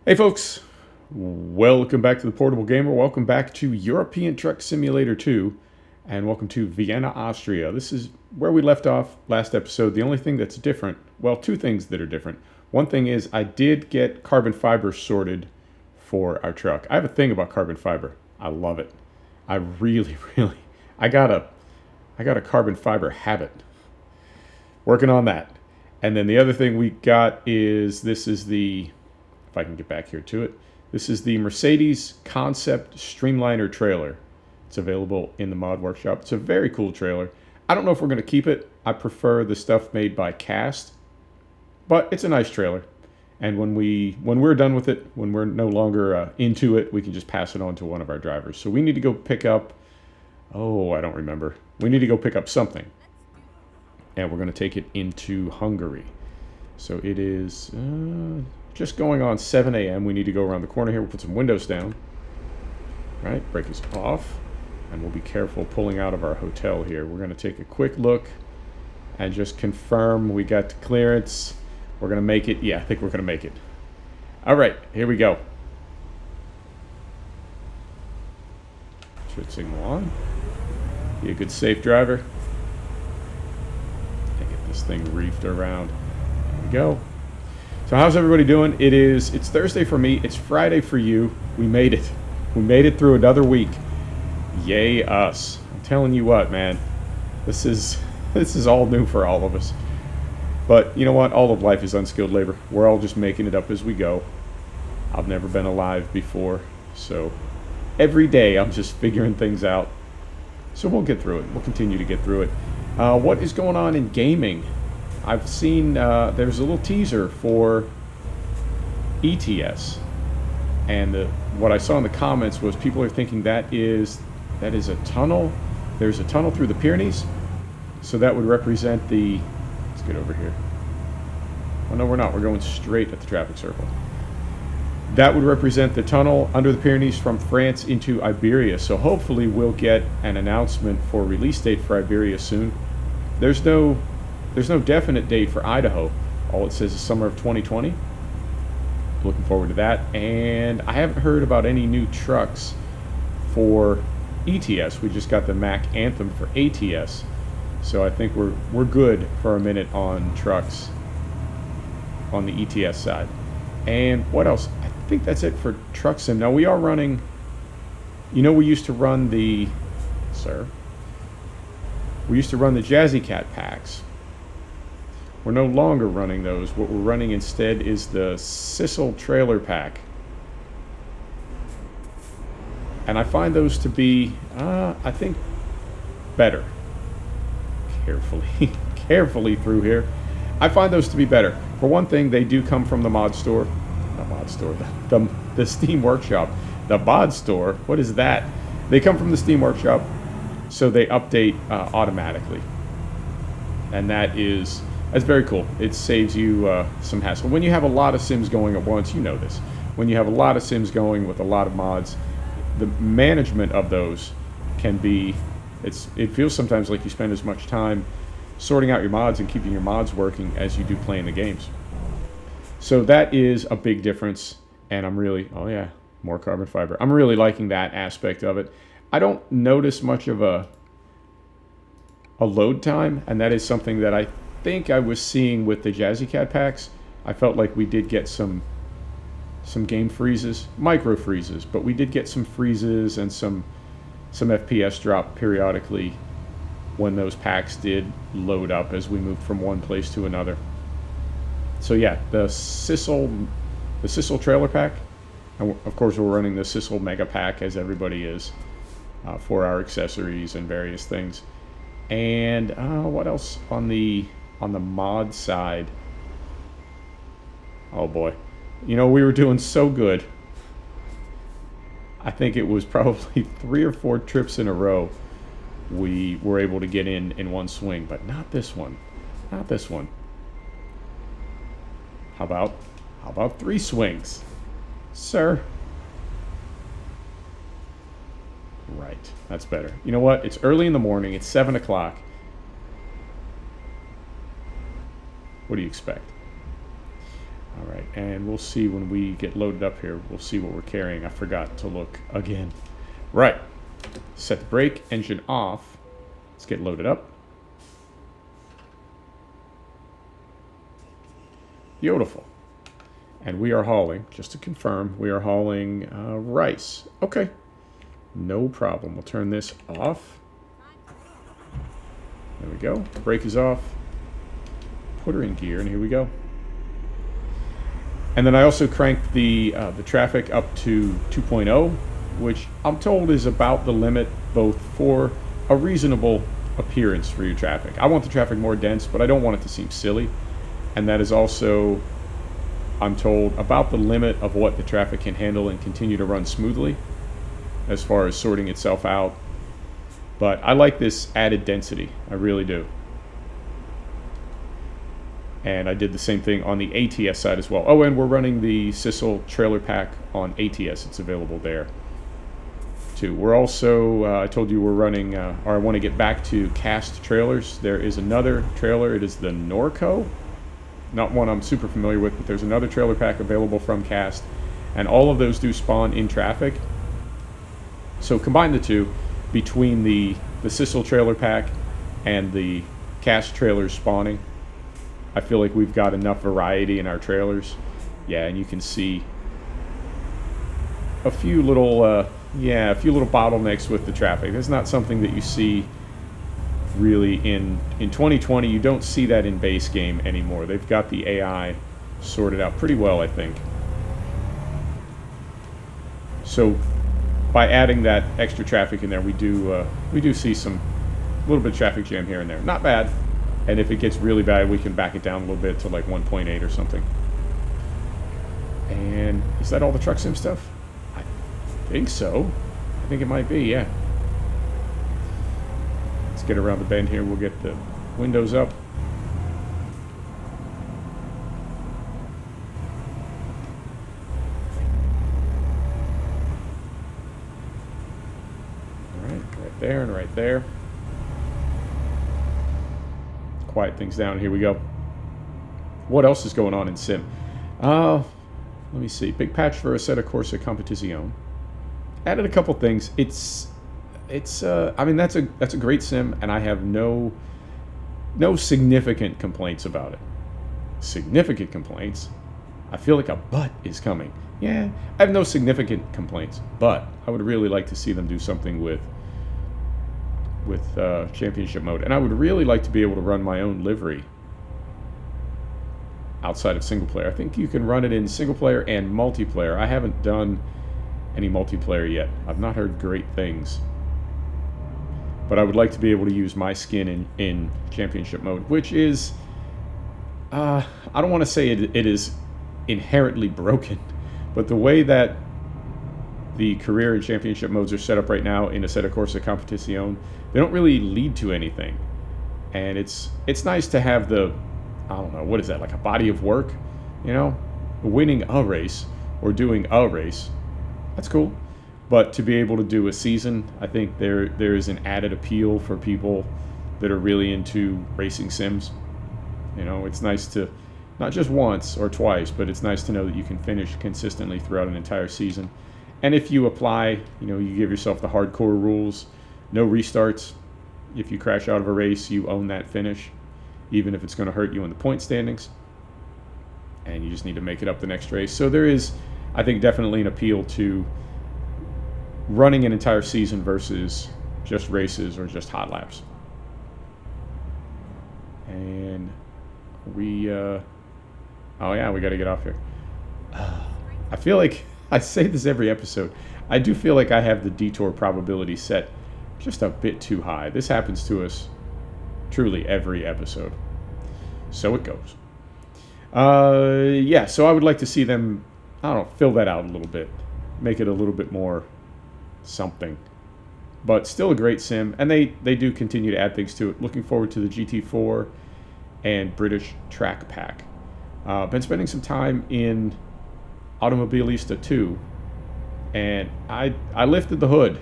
Hey folks, welcome back to the Portable Gamer. Welcome back to European Truck Simulator 2, and welcome to Vienna, Austria. This is where we left off last episode. The only thing that's different, well, two things that are different. One thing is I did get carbon fiber sorted for our truck. I have a thing about carbon fiber. I love it. I really, I got a carbon fiber habit. Working on that. And then the other thing we got is this is the, if I can get back here to it, this is the Mercedes Concept Streamliner trailer. It's available in the mod workshop. It's a very cool trailer. I don't know if we're going to keep it. I prefer the stuff made by Cast, but it's a nice trailer. And when we're done with it, when we're no longer into it, we can just pass it on to one of our drivers. So we need to go pick up, I don't remember. We need to go pick up something. And we're going to take it into Hungary. So it is just going on 7 a.m. We need to go around the corner here. We'll put some windows down. Right, brake is off. And we'll be careful pulling out of our hotel here. We're going to take a quick look and just confirm we got the clearance. We're going to make it. Yeah, I think we're going to make it. All right, here we go. Should signal on. Be a good safe driver. This thing reefed around. There we go. So how's everybody doing? It's Thursday for me. It's Friday for you. We made it. We made it through another week. Yay us. I'm telling you what, man. This is all new for all of us. But you know what? All of life is unskilled labor. We're all just making it up as we go. I've never been alive before, so every day I'm just figuring things out. So we'll get through it. We'll continue to get through it. What is going on in gaming? I've seen there's a little teaser for ETS, and what I saw in the comments was people are thinking that is a tunnel. There's a tunnel through the Pyrenees, so that would represent the. Let's get over here. Oh no, we're not. We're going straight at the traffic circle. That would represent the tunnel under the Pyrenees from France into Iberia. So hopefully we'll get an announcement for release date for Iberia soon. There's no definite date for Idaho. All it says is summer of 2020. Looking forward to that. And I haven't heard about any new trucks for ETS. We just got the Mack Anthem for ATS. So I think we're good for a minute on trucks on the ETS side. And what else? I think that's it for Truck Sim. Now we are running, we used to run the Jazzy Cat packs. We're no longer running those. What we're running instead is the Sissel trailer pack. And I find those to be, I think, better. Carefully through here. I find those to be better. For one thing, they do come from the mod store. Not mod store, the Steam Workshop. The mod store, what is that? They come from the Steam Workshop, so they update automatically. And that's very cool. It saves you some hassle. When you have a lot of sims going at once, you know this. When you have a lot of sims going with a lot of mods, the management of those can be, it feels sometimes like you spend as much time sorting out your mods and keeping your mods working as you do playing the games. So that is a big difference, and I'm really, oh yeah, more carbon fiber. I'm really liking that aspect of it. I don't notice much of a load time, and that is something that I think I was seeing with the Jazzy Cat packs. I felt like we did get some game freezes, micro freezes, but we did get some freezes and some FPS drop periodically when those packs did load up as we moved from one place to another. So yeah, the Sissel trailer pack, and of course we're running the Sissel Mega Pack as everybody is for our accessories and various things. And what else on the mod side? Oh boy, we were doing so good. I think it was probably 3 or 4 trips in a row we were able to get in one swing, but not this one. Not this one. How about 3 swings, sir? Right, that's better. You know what? It's early in the morning. It's 7 o'clock. What do you expect? All right, and we'll see when we get loaded up here. We'll see what we're carrying. I forgot to look again. Right. Set the brake, engine off. Let's get loaded up. Beautiful. And we are hauling, just to confirm, we are hauling rice. Okay. No problem. We'll turn this off. There we go. Brake is off. Put her in gear, and here we go. And then I also cranked the traffic up to 2.0, which I'm told is about the limit, both for a reasonable appearance for your traffic. I want the traffic more dense, but I don't want it to seem silly. And that is also, I'm told, about the limit of what the traffic can handle and continue to run smoothly as far as sorting itself out. But I like this added density. I really do. And I did the same thing on the ATS side as well. Oh, and we're running the Sissel trailer pack on ATS. It's available there too. We're also, I told you we're running, or I want to get back to cast trailers. There is another trailer. It is the Norco. Not one I'm super familiar with, but there's another trailer pack available from cast. And all of those do spawn in traffic. So combine the two, between the Sissel trailer pack and the cast trailers spawning, I feel like we've got enough variety in our trailers. Yeah, and you can see a few little bottlenecks with the traffic. That's not something that you see really in 2020. You don't see that in base game anymore. They've got the AI sorted out pretty well, I think. So by adding that extra traffic in there, we do see some little bit of traffic jam here and there. Not bad. And if it gets really bad, we can back it down a little bit to like 1.8 or something. And is that all the truck sim stuff? I think so. I think it might be, yeah. Let's get around the bend here. We'll get the windows up. All right there and right there. Quiet things down. Here we go. What else is going on in Sim? Let me see. Big patch for Assetto Corsa Competizione. Added a couple things. I mean, that's a great sim, and I have no significant complaints about it. Significant complaints? I feel like a but is coming. Yeah, I have no significant complaints, but I would really like to see them do something with championship mode, and I would really like to be able to run my own livery outside of single player. I think you can run it in single player and multiplayer. I haven't done any multiplayer yet. I've not heard great things, but I would like to be able to use my skin in championship mode, which is I don't want to say it is inherently broken, but the way that the career and championship modes are set up right now in Assetto Corsa Competizione, they don't really lead to anything. And it's nice to have the, I don't know, what is that, like a body of work? You know, winning a race or doing a race, that's cool. But to be able to do a season, I think there is an added appeal for people that are really into racing sims. You know, it's nice to, not just once or twice, but it's nice to know that you can finish consistently throughout an entire season. And if you apply, you know, you give yourself the hardcore rules, no restarts. If you crash out of a race, you own that finish, even if it's going to hurt you in the point standings. And you just need to make it up the next race. So there is, I think, definitely an appeal to running an entire season versus just races or just hot laps. And we, oh yeah, we got to get off here. I feel like, I say this every episode, I do feel like I have the detour probability set just a bit too high. This happens to us truly every episode. So it goes. Yeah, so I would like to see them, I don't know, fill that out a little bit. Make it a little bit more something. But still a great sim, and they do continue to add things to it. Looking forward to the GT4 and British Track Pack. Been spending some time in Automobilista 2, and I lifted the hood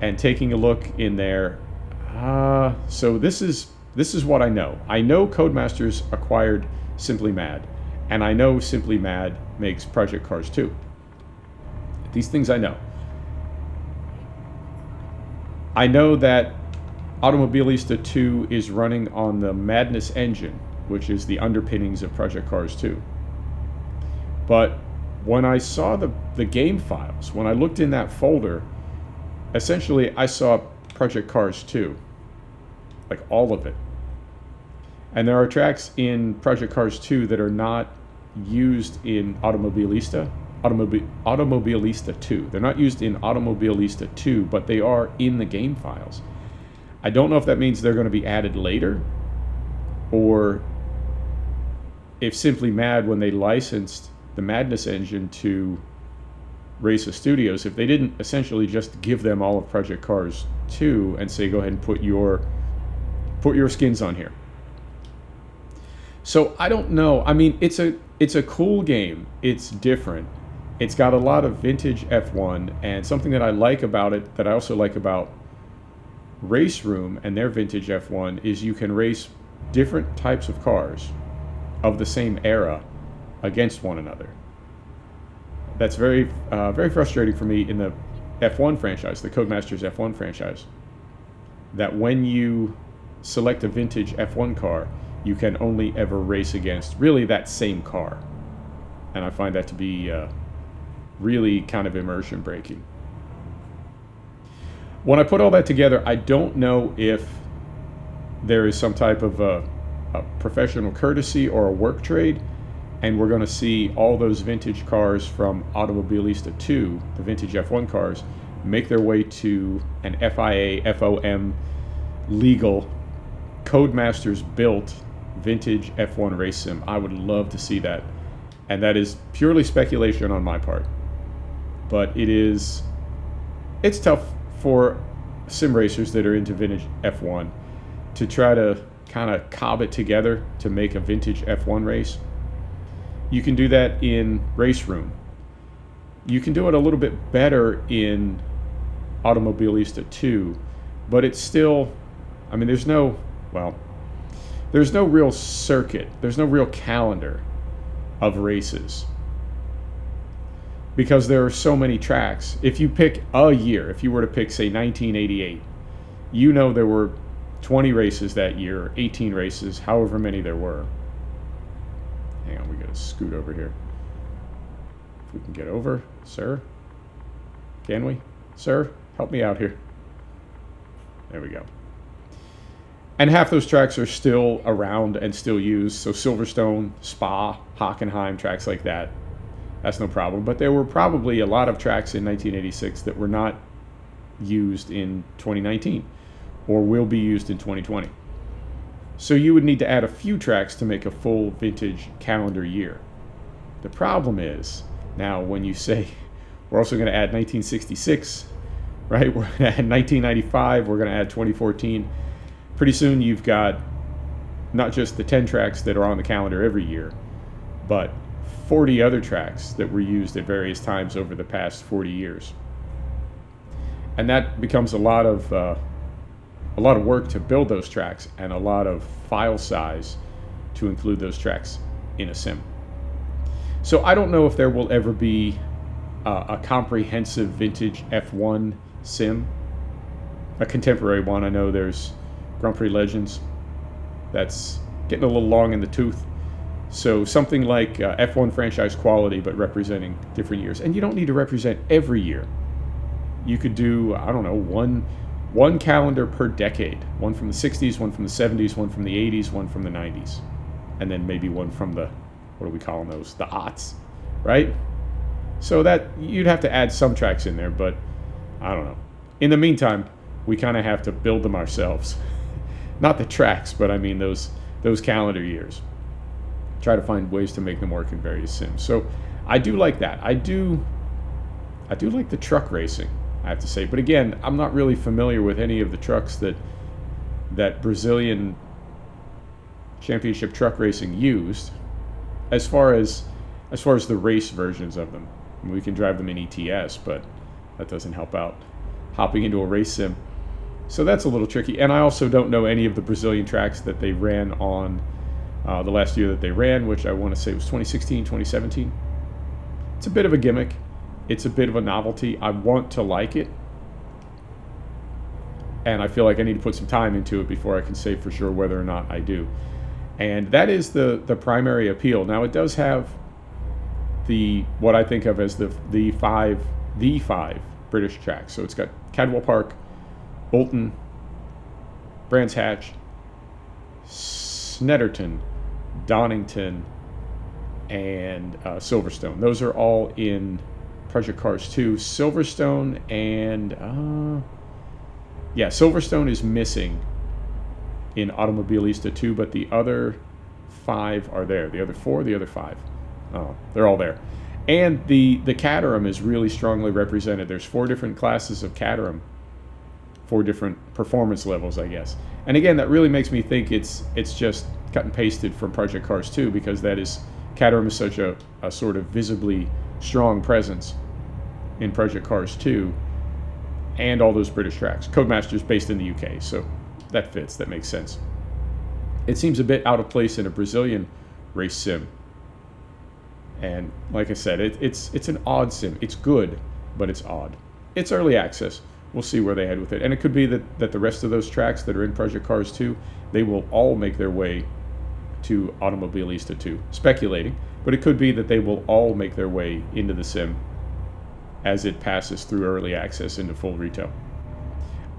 and taking a look in there. So this is what I know. I know Codemasters acquired Simply Mad, And I know Simply Mad makes Project Cars 2. These things I know. I know that Automobilista 2 is running on the Madness engine, which is the underpinnings of Project Cars 2. But when I saw the game files, when I looked in that folder, essentially I saw Project Cars 2, like all of it. And there are tracks in Project Cars 2 that are not used in Automobilista 2. They're not used in Automobilista 2, but they are in the game files. I don't know if that means they're going to be added later, or if Simply Mad, when they licensed the Madness engine to Racer Studios, if they didn't essentially just give them all of Project Cars 2 and say, go ahead and put your skins on here. So I don't know. I mean, it's a cool game. It's different. It's got a lot of vintage F1, and something that I like about it, that I also like about Race Room and their vintage F1, is you can race different types of cars of the same era against one another. That's very frustrating for me in the F1 franchise, the Codemasters F1 franchise, that when you select a vintage F1 car, you can only ever race against really that same car. And I find that to be really kind of immersion breaking. When I put all that together, I don't know if there is some type of a professional courtesy or a work trade, and we're going to see all those vintage cars from Automobilista 2, the vintage F1 cars, make their way to an FIA, FOM legal, Codemasters built vintage F1 race sim. I would love to see that. And that is purely speculation on my part. But it's tough for sim racers that are into vintage F1 to try to kind of cob it together to make a vintage F1 race. You can do that in Race Room. You can do it a little bit better in Automobilista 2, but it's still, I mean, there's no real circuit, there's no real calendar of races, because there are so many tracks. If you pick a year, if you were to pick, say, 1988, you know there were 20 races that year, 18 races, however many there were. Hang on, we gotta scoot over here. If we can get over, sir. Can we? Sir, help me out here. There we go. And half those tracks are still around and still used. So Silverstone, Spa, Hockenheim, tracks like that. That's no problem. But there were probably a lot of tracks in 1986 that were not used in 2019 or will be used in 2020. So you would need to add a few tracks to make a full vintage calendar year. The problem is, now when you say we're also going to add 1966, right? We're going to add 1995, we're going to add 2014. Pretty soon you've got not just the 10 tracks that are on the calendar every year, but 40 other tracks that were used at various times over the past 40 years. And that becomes a lot of work to build those tracks and a lot of file size to include those tracks in a sim. So I don't know if there will ever be a comprehensive vintage F1 sim, a contemporary one. I know there's Grand Prix Legends. That's getting a little long in the tooth. So something like F1 franchise quality, but representing different years. And you don't need to represent every year. You could do, I don't know, one calendar per decade. One from the 60s, one from the 70s, one from the 80s, one from the 90s. And then maybe one from the, what do we call those? The aughts, right? So that you'd have to add some tracks in there, but I don't know. In the meantime, we kind of have to build them ourselves. Not the tracks, but I mean those calendar years. Try to find ways to make them work in various sims. So I do like that. I do like the truck racing, I have to say. But again, I'm not really familiar with any of the trucks that Brazilian championship truck racing used. As far as the race versions of them, we can drive them in ETS, but that doesn't help out hopping into a race sim. So that's a little tricky. And I also don't know any of the Brazilian tracks that they ran on the last year that they ran, which I want to say was 2016, 2017. It's a bit of a gimmick. It's a bit of a novelty. I want to like it. And I feel like I need to put some time into it before I can say for sure whether or not I do. And that is the primary appeal. Now, it does have what I think of as the five British tracks. So it's got Cadwell Park, Bolton, Brands Hatch, Snetterton, Donington, and Silverstone. Those are all in Project Cars 2. Silverstone and Silverstone is missing in Automobilista 2, but the other 5 are there. The other 4, the other 5. They're all there. And the Caterham is really strongly represented. There's 4 different classes of Caterham, 4 different performance levels, I guess. And again, that really makes me think it's just cut and pasted from Project Cars 2, because Caterham is such a sort of visibly strong presence in Project Cars 2 and all those British tracks. Codemaster's based in the UK, so that fits, that makes sense. It seems a bit out of place in a Brazilian race sim. And like I said, it's an odd sim. It's good, but it's odd. It's early access. We'll see where they head with it. And it could be that the rest of those tracks that are in Project Cars 2, they will all make their way to Automobilista 2. Speculating, but it could be that they will all make their way into the sim as it passes through early access into full retail.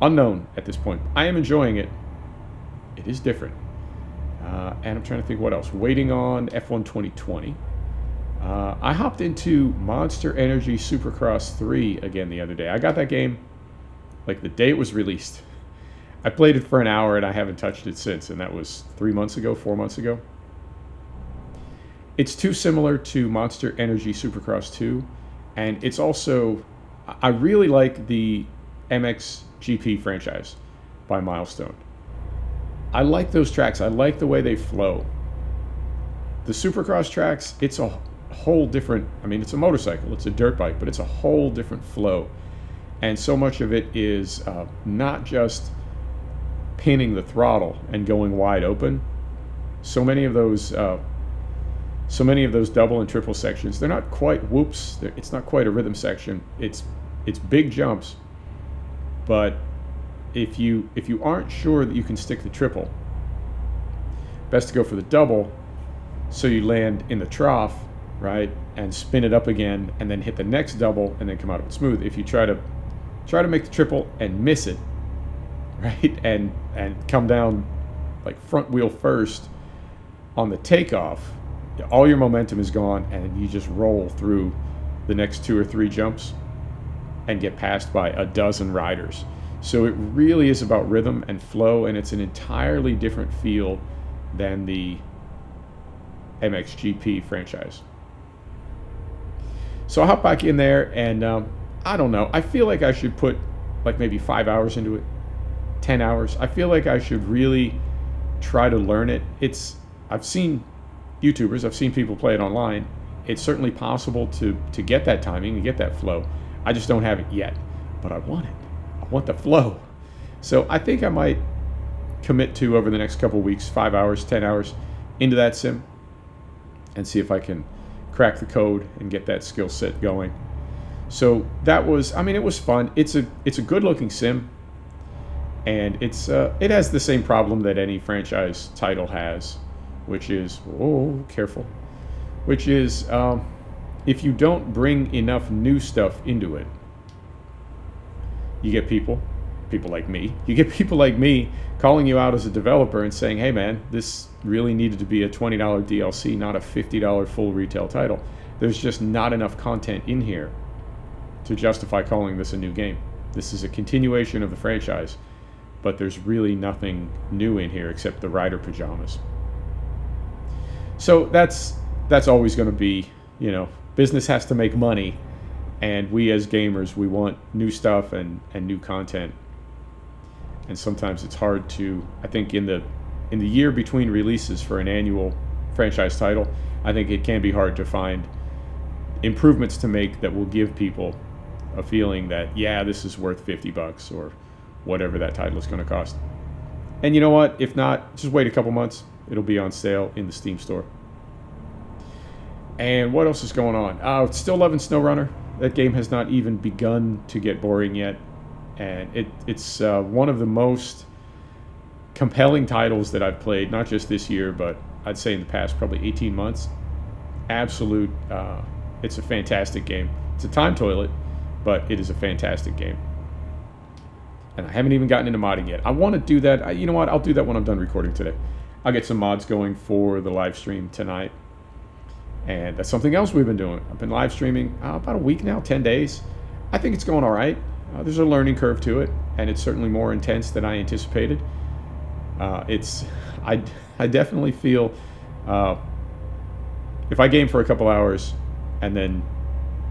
Unknown at this point. I am enjoying it. It is different. And I'm trying to think what else. Waiting on F1 2020. I hopped into Monster Energy Supercross 3 again the other day. I got that game like the day it was released. I played it for an hour and I haven't touched it since, and that was 4 months ago. It's too similar to Monster Energy Supercross 2, and it's also, I really like the MXGP franchise by Milestone. I like those tracks. I like the way they flow. The Supercross tracks, it's a whole different, it's a motorcycle, it's a dirt bike, but it's a whole different flow. And so much of it is not just pinning the throttle and going wide open. So many of those double and triple sections, they're not quite whoops. It's not quite a rhythm section. It's big jumps. But if you aren't sure that you can stick the triple, best to go for the double, so you land in the trough, right, and spin it up again, and then hit the next double, and then come out of it smooth. If you try to make the triple and miss it, right, and come down like front wheel first on the takeoff, all your momentum is gone, and you just roll through the next 2 or 3 jumps and get passed by a dozen riders. So it really is about rhythm and flow, and it's an entirely different feel than the MXGP franchise. So I hop back in there, and I don't know. I feel like I should put like maybe 5 hours into it, 10 hours. I feel like I should really try to learn it. I've seen YouTubers, I've seen people play it online. It's certainly possible to get that timing and get that flow. I just don't have it yet, but I want it. I want the flow. So I think I might commit to, over the next couple weeks, 5 hours, 10 hours into that sim, and see if I can crack the code and get that skill set going. So that was, it was fun. It's a good looking sim, and it has the same problem that any franchise title has, which is, if you don't bring enough new stuff into it, you get people like me. You get people like me calling you out as a developer and saying, hey man, this really needed to be a $20 DLC, not a $50 full retail title. There's just not enough content in here to justify calling this a new game. This is a continuation of the franchise, but there's really nothing new in here except the rider pajamas. So that's always going to be, business has to make money, and we as gamers, we want new stuff and new content. And sometimes it's hard to, I think in the year between releases for an annual franchise title, I think it can be hard to find improvements to make that will give people a feeling that, yeah, this is worth $50 or whatever that title is going to cost. And you know what? If not, just wait a couple months, It'll be on sale in the Steam store. And what else is going on? Still loving SnowRunner. That game has not even begun to get boring yet. And it's one of the most compelling titles that I've played, not just this year, but I'd say in the past probably 18 months. Absolute, it's a fantastic game. It's a time toilet, but it is a fantastic game. And I haven't even gotten into modding yet. I want to do that. You know what? I'll do that when I'm done recording today. I'll get some mods going for the live stream tonight. And that's something else we've been doing. I've been live streaming about a week now, 10 days. I think it's going all right. There's a learning curve to it, and it's certainly more intense than I anticipated. I definitely feel if I game for a couple hours and then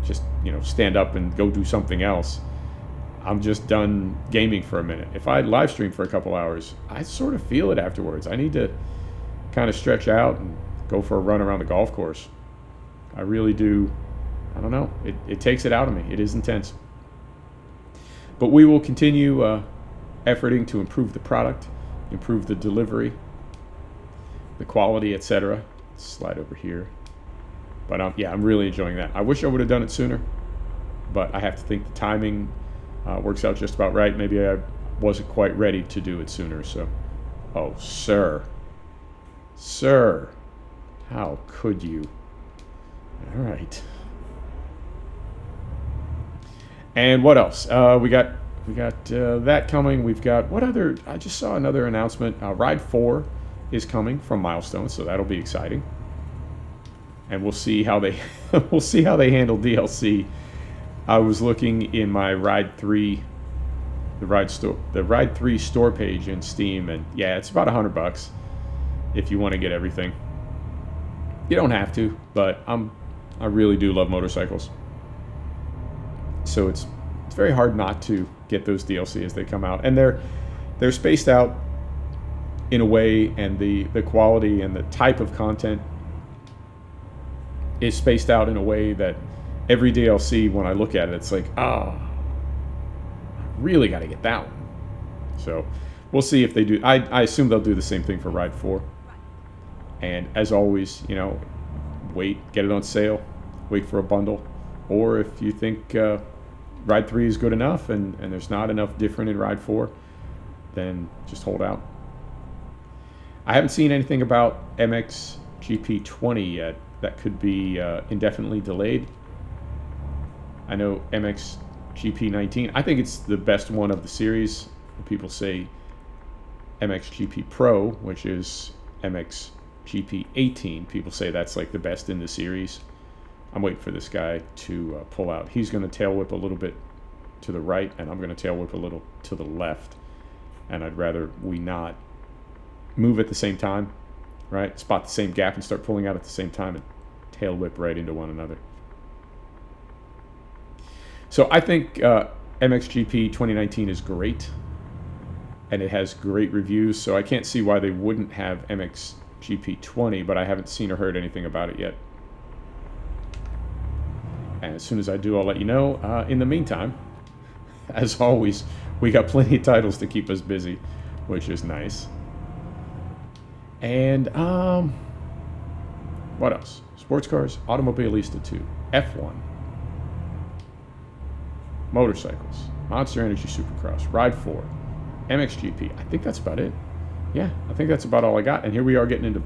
just stand up and go do something else, I'm just done gaming for a minute. If I live stream for a couple hours, I sort of feel it afterwards. I need to kind of stretch out and go for a run around the golf course. I really do. I don't know. It takes it out of me. It is intense. But we will continue efforting to improve the product, improve the delivery, the quality, etc. Slide over here. But yeah, I'm really enjoying that. I wish I would have done it sooner, but I have to think the timing works out just about right. Maybe I wasn't quite ready to do it sooner. So, oh, sir, how could you? All right. And what else? We got that coming. We've got what other? I just saw another announcement. Ride 4 is coming from Milestone, so that'll be exciting. And we'll see how they handle DLC. I was looking in my Ride 3, the Ride 3 store page in Steam, and yeah, it's about $100 if you want to get everything. You don't have to, but I really do love motorcycles. So it's very hard not to get those DLC as they come out, and they're spaced out in a way, and the quality and the type of content is spaced out in a way that every DLC, when I look at it, it's like, I really got to get that one. So we'll see if they do. I assume they'll do the same thing for Ride 4. And as always, wait, get it on sale, wait for a bundle, or if you think Ride 3 is good enough and there's not enough different in Ride 4, then just hold out. I haven't seen anything about MXGP20 yet. That could be indefinitely delayed. I know MXGP19, I think it's the best one of the series. People say MXGP Pro, which is MXGP18. People say that's like the best in the series. I'm waiting for this guy to pull out. He's going to tail whip a little bit to the right, and I'm going to tail whip a little to the left. And I'd rather we not move at the same time, right? Spot the same gap and start pulling out at the same time and tail whip right into one another. So I think MXGP 2019 is great, and it has great reviews, so I can't see why they wouldn't have MXGP 20, but I haven't seen or heard anything about it yet. And as soon as I do, I'll let you know. In the meantime, as always, we got plenty of titles to keep us busy, which is nice. And what else? Sports cars, Automobilista 2, F1, motorcycles, Monster Energy Supercross, Ride 4, MXGP. I think that's about it. Yeah, I think that's about all I got. And here we are getting into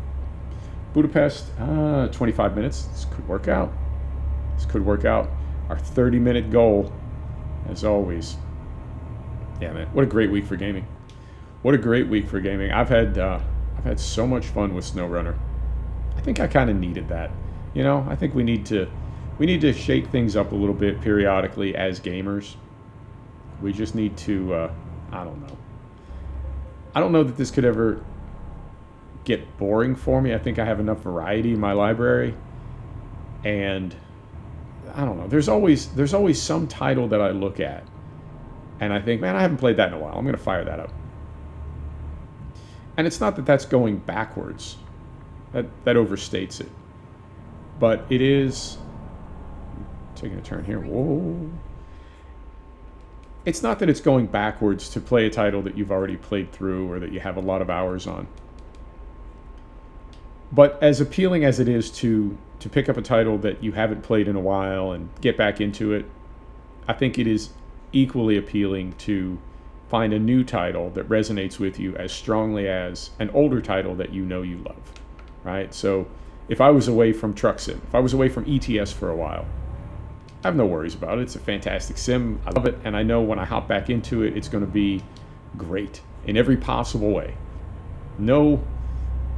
Budapest. 25 minutes. This could work out. Our 30-minute goal, as always. Yeah, man. What a great week for gaming. I've had so much fun with SnowRunner. I think I kind of needed that. I think we need to shake things up a little bit periodically as gamers. We just need to, I don't know that this could ever get boring for me. I think I have enough variety in my library. And I don't know. There's always some title that I look at and I think, man, I haven't played that in a while. I'm going to fire that up. And it's not that that's going backwards. That overstates it. But it is taking a turn here. Whoa. It's not that it's going backwards to play a title that you've already played through or that you have a lot of hours on. But as appealing as it is to pick up a title that you haven't played in a while and get back into it, I think it is equally appealing to find a new title that resonates with you as strongly as an older title that you know you love, right? So if I was away from Truck Sim, if I was away from ETS for a while, I have no worries about it. It's a fantastic sim. I love it, and I know when I hop back into it, it's going to be great in every possible way.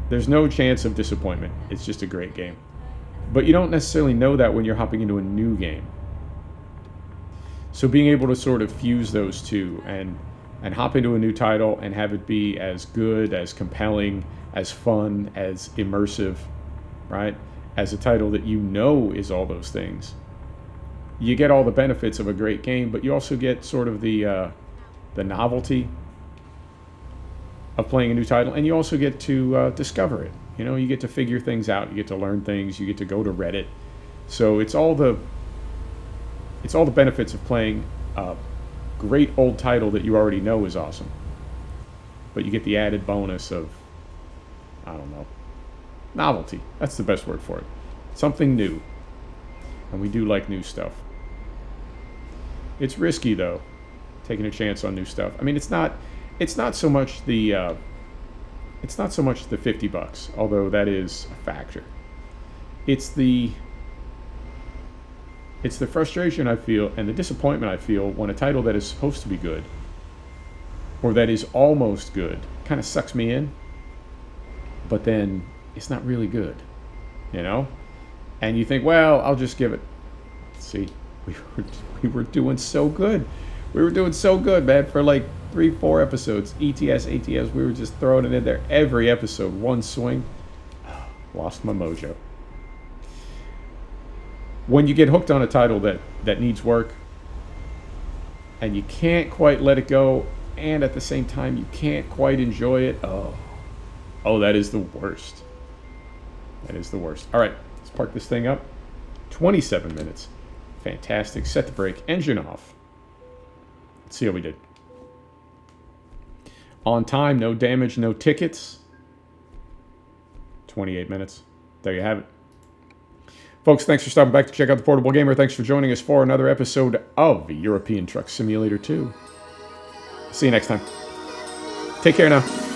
There's no chance of disappointment. It's just a great game. But you don't necessarily know that when you're hopping into a new game. So being able to sort of fuse those two and hop into a new title and have it be as good, as compelling, as fun, as immersive, right? As a title that you know is all those things. You get all the benefits of a great game, but you also get sort of the novelty of playing a new title, and you also get to discover it. You know, you get to figure things out, you get to learn things, you get to go to Reddit. So it's all the benefits of playing a great old title that you already know is awesome. But you get the added bonus of, I don't know, novelty. That's the best word for it. Something new. And we do like new stuff. It's risky though, taking a chance on new stuff. I mean, it's not so much the $50, although that is a factor. It's the frustration I feel and the disappointment I feel when a title that is supposed to be good, or that is almost good, kind of sucks me in, but then it's not really good, you know? And you think, well, I'll just give it. See, we were doing so good. We were doing so good, man, for like 3-4 episodes. ATS, we were just throwing it in there every episode, one swing. Lost my mojo. When you get hooked on a title that needs work, and you can't quite let it go, and at the same time you can't quite enjoy it, oh, that is the worst. That is the worst. All right, let's park this thing up. 27 minutes. Fantastic. Set the brake. Engine off. Let's see how we did. On time, no damage, no tickets. 28 minutes. There you have it. Folks, thanks for stopping back to check out the Portable Gamer. Thanks for joining us for another episode of European Truck Simulator 2. See you next time. Take care now.